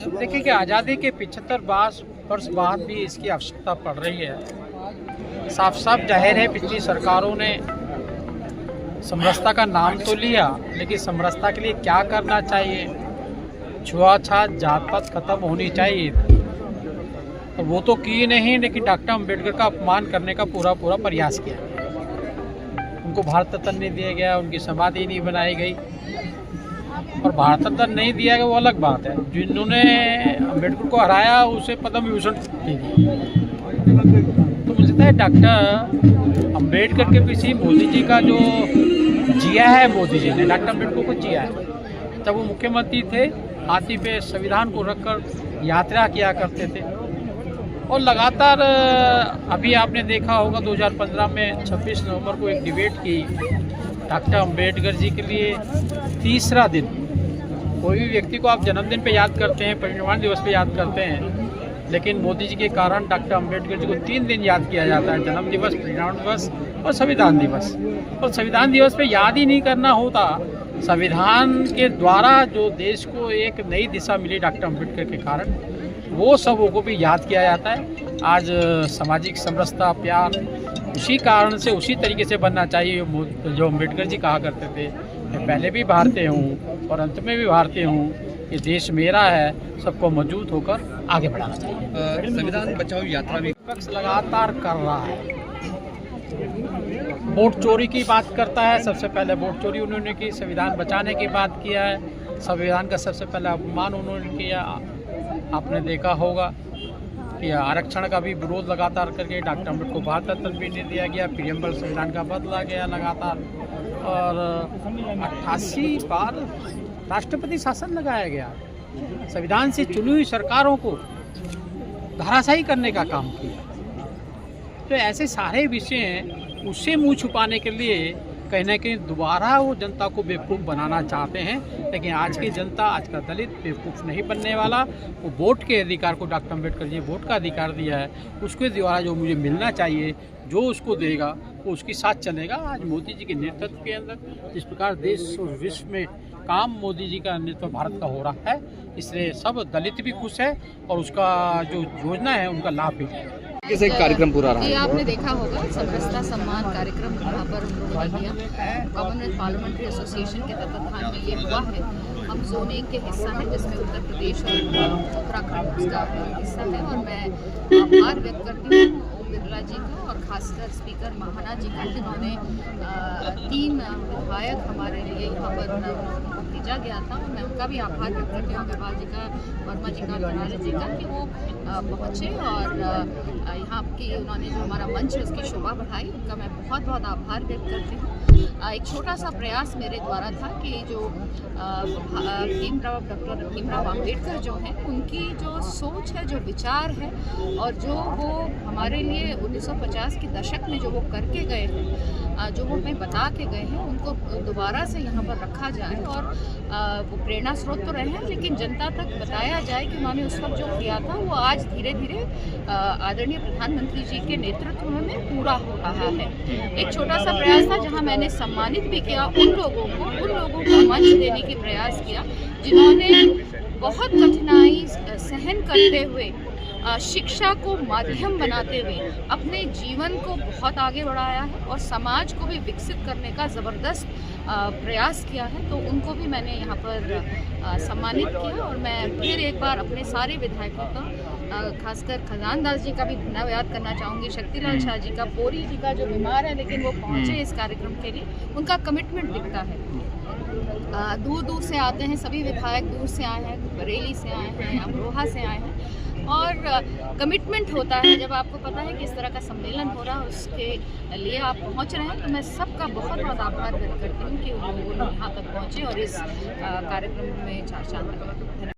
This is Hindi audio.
देखिए कि आज़ादी के 75 वर्ष बाद भी इसकी आवश्यकता पड़ रही है। साफ साफ जाहिर है पिछली सरकारों ने समरसता का नाम तो लिया, लेकिन समरसता के लिए क्या करना चाहिए, छुआछूत जात पात खत्म होनी चाहिए, तो वो तो की नहीं, लेकिन डॉक्टर अम्बेडकर का अपमान करने का पूरा प्रयास किया। उनको भारत रत्न नहीं दिया गया, उनकी समाधि नहीं बनाई गई, और भारत रत्न नहीं दिया गया वो अलग बात है। जिन्होंने अम्बेडकर को हराया उसे पद्म विभूषण दे दिया। तो मुझे लगता है डॉक्टर अम्बेडकर के पीछे मोदी जी का जो जिया है, मोदी जी ने डॉक्टर अम्बेडकर को जिया है। तब वो मुख्यमंत्री थे, हाथी पे संविधान को रखकर यात्रा किया करते थे, और लगातार अभी आपने देखा होगा 2015 में 26 नवंबर को एक डिबेट की डॉक्टर अम्बेडकर जी के लिए। तीसरा दिन, कोई भी व्यक्ति को आप जन्मदिन पे याद करते हैं, परिनिर्वाण दिवस पे याद करते हैं, लेकिन मोदी जी के कारण डॉक्टर अम्बेडकर जी को 3 दिन याद किया जाता है, जन्म दिवस, परिनिर्वाण दिवस और संविधान दिवस। और संविधान दिवस पे याद ही नहीं करना होता। संविधान के द्वारा जो देश को एक नई दिशा मिली डॉक्टर अम्बेडकर के कारण, वो सबों को भी याद किया जाता है। आज सामाजिक समरसता, प्यार उसी कारण से, उसी तरीके से बनना चाहिए जो अम्बेडकर जी कहा करते थे। मैं पहले भी भारतीय हूँ और अंत में भी भारतीय हूँ। ये देश मेरा है, सबको मजबूत होकर आगे बढ़ाना चाहिए। संविधान बचाओ यात्रा भी विपक्ष लगातार कर रहा है। वोट चोरी की बात करता है, सबसे पहले वोट चोरी उन्होंने की, संविधान बचाने की बात किया है, संविधान का सबसे पहले अपमान उन्होंने किया। आपने देखा होगा कि आरक्षण का भी विरोध लगातार करके डॉक्टर अम्बेडकर को भारत रत्न भी नहीं दिया गया, प्रियम्बल संविधान का बदला गया लगातार, और 88 बार राष्ट्रपति शासन लगाया गया। संविधान से चुनी हुई सरकारों को धराशायी करने का काम किया। तो ऐसे सारे विषय हैं, उससे मुंह छुपाने के लिए कहीं ना कहीं दोबारा वो जनता को बेवकूफ़ बनाना चाहते हैं। लेकिन आज की जनता, आज का दलित बेवकूफ़ नहीं बनने वाला। वो वोट के अधिकार को, डॉक्टर अम्बेडकर जी वोट का अधिकार दिया है, उसके द्वारा जो मुझे मिलना चाहिए, जो उसको देगा वो उसके साथ चलेगा। आज मोदी जी के नेतृत्व के अंदर जिस प्रकार देश और विश्व में काम मोदी जी का नेतृत्व भारत का हो रहा है, इसलिए सब दलित भी खुश है और उसका जो योजना है उनका लाभ भी है। कैसे कार्यक्रम पूरा रहा? ये आपने देखा होगा, समरसता सम्मान कार्यक्रम यहाँ पर हम लोगों ने किया। कॉमनवेल्थ पार्लियामेंट्री एसोसिएशन के तत्वाधान में ये हुआ है। हम जोन 1 के हिस्सा है, जिसमें उत्तर प्रदेश और उत्तराखंड उसका हिस्सा है, और मैं आभार व्यक्त करती हूँ ओम बिरला जी का, और खासकर स्पीकर महाना जी का, जिन्होंने 3 विधायक हमारे लिए यहाँ पर भेजा गया था। और मैं उनका भी आभार व्यक्त करती हूँ, अग्रवाल जी का, वर्मा जी का, बनारे जी का, कि वो पहुँचे और यहाँ की उन्होंने जो हमारा मंच है उसकी शोभा बढ़ाई। उनका मैं बहुत आभार व्यक्त करती हूँ। एक छोटा सा प्रयास मेरे द्वारा था कि जो डॉक्टर भीमराव अम्बेडकर जो हैं, उनकी जो सोच है, जो विचार है, और जो वो हमारे लिए 1950 के दशक में जो वो करके गए हैं, जो वो हमें बता के गए हैं, उनको दोबारा से यहाँ पर रखा जाए। और वो प्रेरणा स्रोत तो रहे हैं, लेकिन जनता तक बताया जाए कि उन्होंने उस वक्त जो किया था वो आज धीरे धीरे आदरणीय प्रधानमंत्री जी के नेतृत्व में पूरा हो रहा है। एक छोटा सा प्रयास था जहाँ मैंने सम्मानित भी किया उन लोगों को मंच देने की प्रयास किया, जिन्होंने बहुत कठिनाई सहन करते हुए, शिक्षा को माध्यम बनाते हुए अपने जीवन को बहुत आगे बढ़ाया है और समाज को भी विकसित करने का ज़बरदस्त प्रयास किया है। तो उनको भी मैंने यहाँ पर सम्मानित किया। और मैं फिर एक बार अपने सारे विधायकों का, खासकर खजान दास जी का भी धन्यवाद करना चाहूँगी, शक्तिलाल शाह जी का, पोरी जी का जो बीमार है लेकिन वो पहुँचे इस कार्यक्रम के लिए, उनका कमिटमेंट दिखता है। दूर दूर से आते हैं सभी विधायक, दूर से आए हैं, बरेली से आए हैं, अमरोहा से आए हैं, और कमिटमेंट होता है जब आपको पता है कि इस तरह का सम्मेलन हो रहा है, उसके लिए आप पहुंच रहे हैं। तो मैं सबका बहुत आभार व्यक्त करती हूँ कि वो लोग यहाँ तक पहुँचे और इस कार्यक्रम में 4 चांद लगा।